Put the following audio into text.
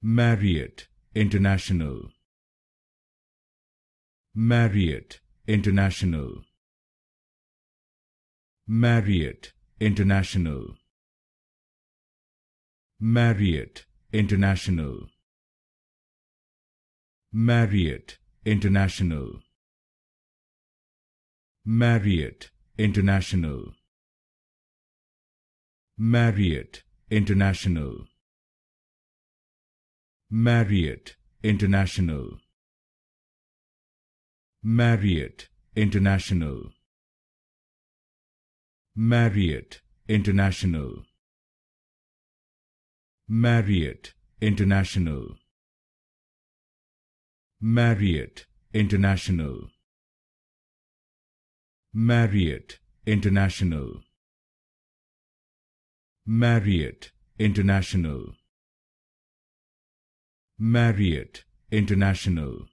Marriott International. Marriott International. Marriott International. Marriott International. Marriott International. Marriott International. Marriott International. Marriott International. Marriott International. Marriott International. Marriott International. Marriott International. Marriott International. Marriott International. Marriott International.